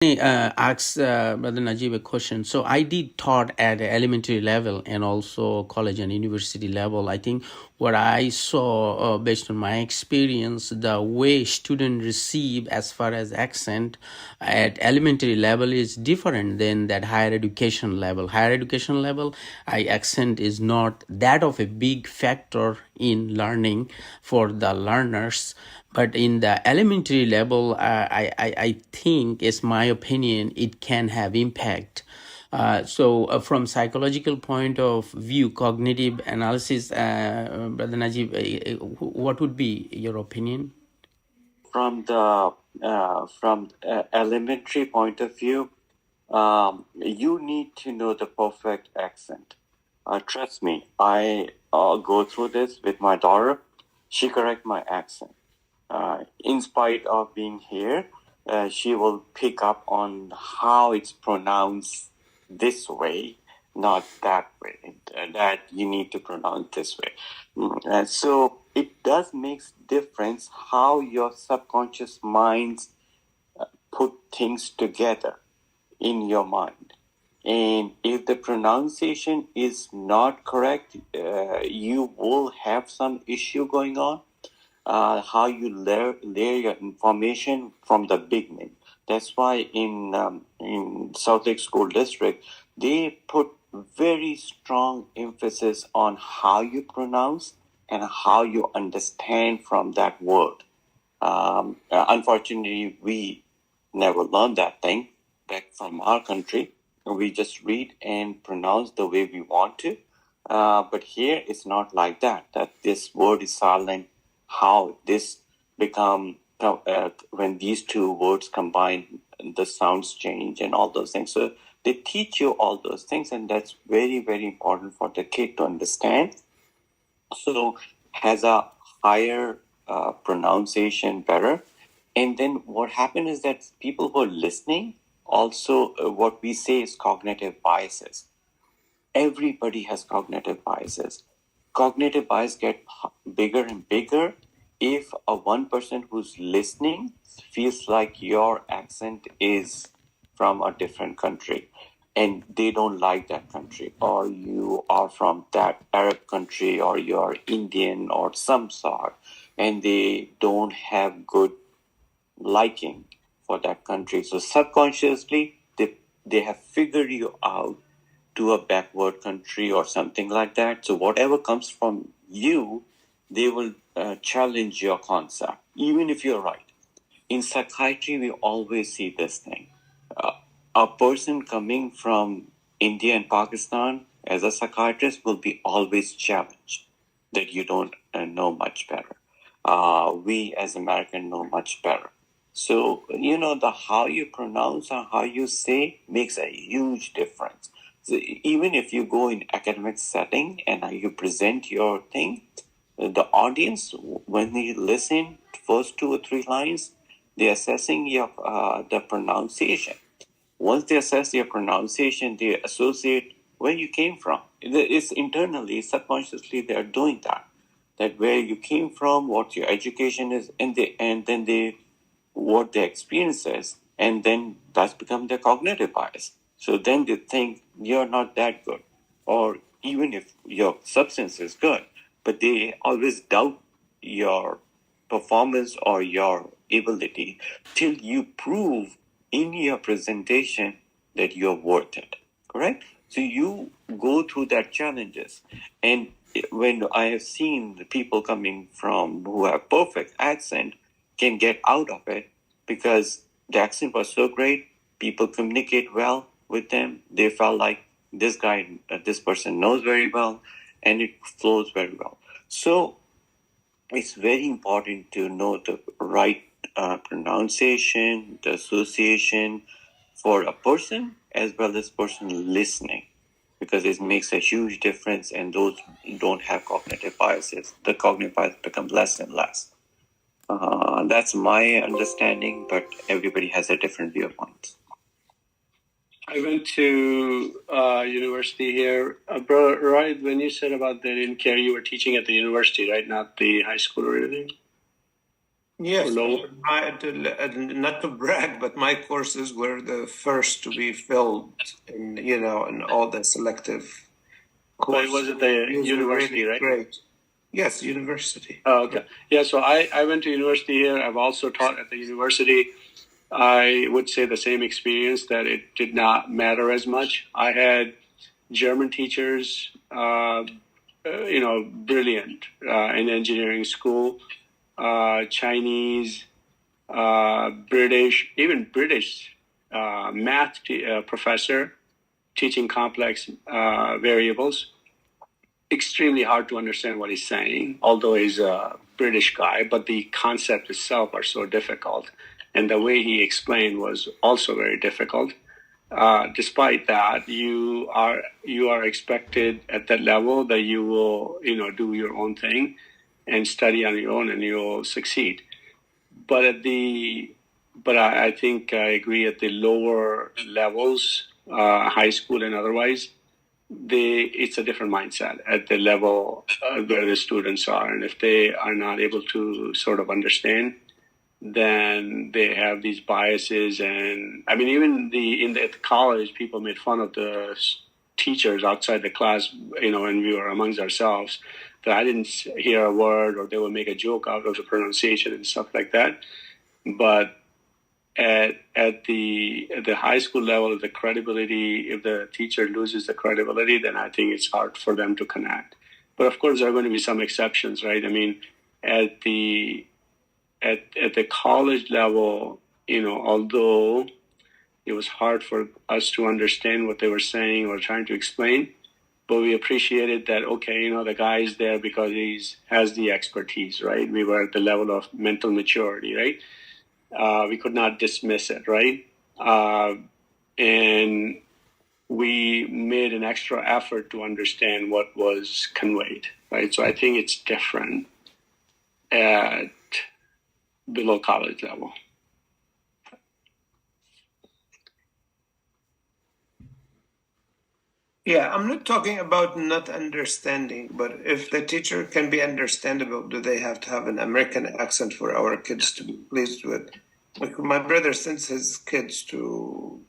Ask Brother Najib a question. So I did taught at the elementary level and also college and university level. I think what I saw based on my experience, the way students receive as far as accent at elementary level is different than that higher education level. Higher education level, accent is not that of a big factor in learning for the learners. But in the elementary level, I think, is my opinion, it can have impact. So from psychological point of view, cognitive analysis, Brother Najib, what would be your opinion? From the elementary point of view, you need to know the perfect accent. Trust me, I go through this with my daughter. She correct my accent. In spite of being here, she will pick up on how it's pronounced this way, not that way. That you need to pronounce this way. And so it does make difference how your subconscious minds put things together in your mind. And if the pronunciation is not correct, you will have some issue going on. How you layer your information from the beginning. That's why in South Lake School District, they put very strong emphasis on how you pronounce and how you understand from that word. Unfortunately, we never learned that thing back from our country. We just read and pronounce the way we want to. But here it's not like that, that this word is silent. How this become, when these two words combine, the sounds change and all those things. So they teach you all those things, and that's very, very important for the kid to understand. So has a higher pronunciation better. And then what happened is that people who are listening also, what we say is cognitive biases. Everybody has cognitive biases. Cognitive bias get bigger and bigger if a one person who's listening feels like your accent is from a different country and they don't like that country, or you are from that Arab country, or you're Indian or some sort, and they don't have good liking for that country. So subconsciously, they have figured you out to a backward country or something like that. So whatever comes from you, they will challenge your concept, even if you're right. In psychiatry, we always see this thing. A person coming from India and Pakistan as a psychiatrist will be always challenged that you don't know much better. We as Americans know much better. So, the how you pronounce and how you say makes a huge difference. So even if you go in academic setting and you present your thing, the audience, when they listen first 2 or 3 lines, they're assessing your the pronunciation. Once they assess your pronunciation, they associate where you came from. It's internally, subconsciously, they're doing that. That where you came from, what your education is, and then they what their experience is, and then that's become their cognitive bias. So then they think you're not that good, or even if your substance is good, but they always doubt your performance or your ability till you prove in your presentation that you're worth it. Correct? So you go through that challenges. And when I have seen the people coming from who have perfect accent can get out of it because the accent was so great, people communicate well with them. They felt like this guy, this person knows very well, and it flows very well. So it's very important to know the right pronunciation, the association for a person as well as person listening, because it makes a huge difference. And those who don't have cognitive biases, the cognitive bias become less and less. That's my understanding, but everybody has a different viewpoint. I went to university here. Bro, right, when you said about they didn't care, you were teaching at the university, right? Not the high school or anything? Yes, Low. not to brag, but my courses were the first to be filled in all the selective But was courses. it the These were university, really right? great. Yes, university. Oh, okay. Yeah, so I went to university here. I've also taught at the university. I would say the same experience, that it did not matter as much. I had German teachers, brilliant in engineering school, Chinese, even British math professor teaching complex variables. Extremely hard to understand what he's saying, although he's a British guy, but the concept itself are so difficult. And the way he explained was also very difficult. Despite that, you are expected at that level that you will, do your own thing and study on your own, and you'll succeed. But I think I agree, at the lower levels, high school and otherwise, it's a different mindset at the level where the students are, and if they are not able to sort of understand, then they have these biases. And I mean, even at college, people made fun of the teachers outside the class, when we were amongst ourselves, that I didn't hear a word, or they would make a joke out of the pronunciation and stuff like that. But at the high school level, the credibility, if the teacher loses the credibility, then I think it's hard for them to connect. But of course, there are going to be some exceptions, right? I mean, at the college level, although it was hard for us to understand what they were saying or trying to explain, but we appreciated that, okay, the guy is there because he has the expertise, right? We were at the level of mental maturity, right? We could not dismiss it, right? And we made an extra effort to understand what was conveyed, right? So I think it's different at below college level. Yeah, I'm not talking about not understanding, but if the teacher can be understandable, do they have to have an American accent for our kids to be pleased with? Like my brother sends his kids to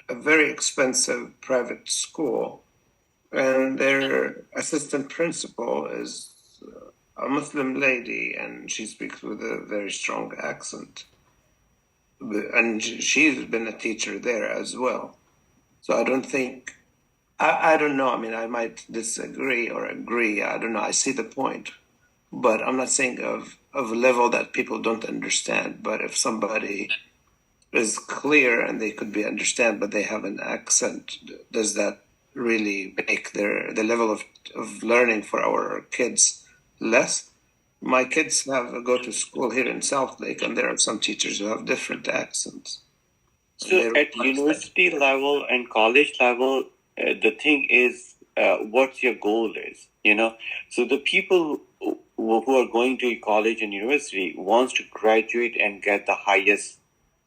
a very expensive private school, and their assistant principal is a Muslim lady, and she speaks with a very strong accent. And she's been a teacher there as well. So I don't think, I don't know. I mean, I might disagree or agree. I don't know. I see the point, but I'm not saying of a level that people don't understand. But if somebody is clear and they could be understand, but they have an accent, does that really make the level of learning for our kids less? My kids go to school here in South Lake, and there are some teachers who have different accents. So at university level and college level, the thing is, what your goal is, So the people who are going to college and university wants to graduate and get the highest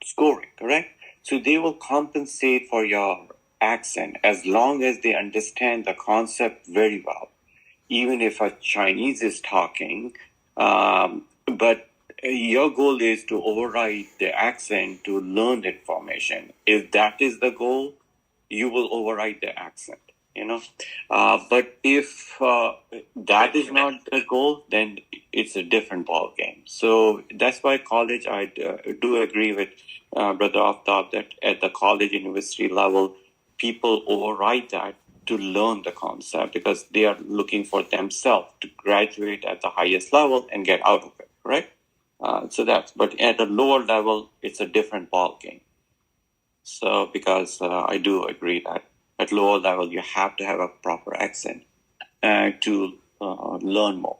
scoring, correct? So they will compensate for your accent as long as they understand the concept very well. Even if a Chinese is talking, but your goal is to override the accent to learn the information. If that is the goal, you will override the accent, But if that is not the goal, then it's a different ball game. So that's why college, I do agree with Brother Aftab that at the college university level, people override that to learn the concept because they are looking for themselves to graduate at the highest level and get out of it, right? But at a lower level, it's a different ball game. So because I do agree that at lower level, you have to have a proper accent to learn more.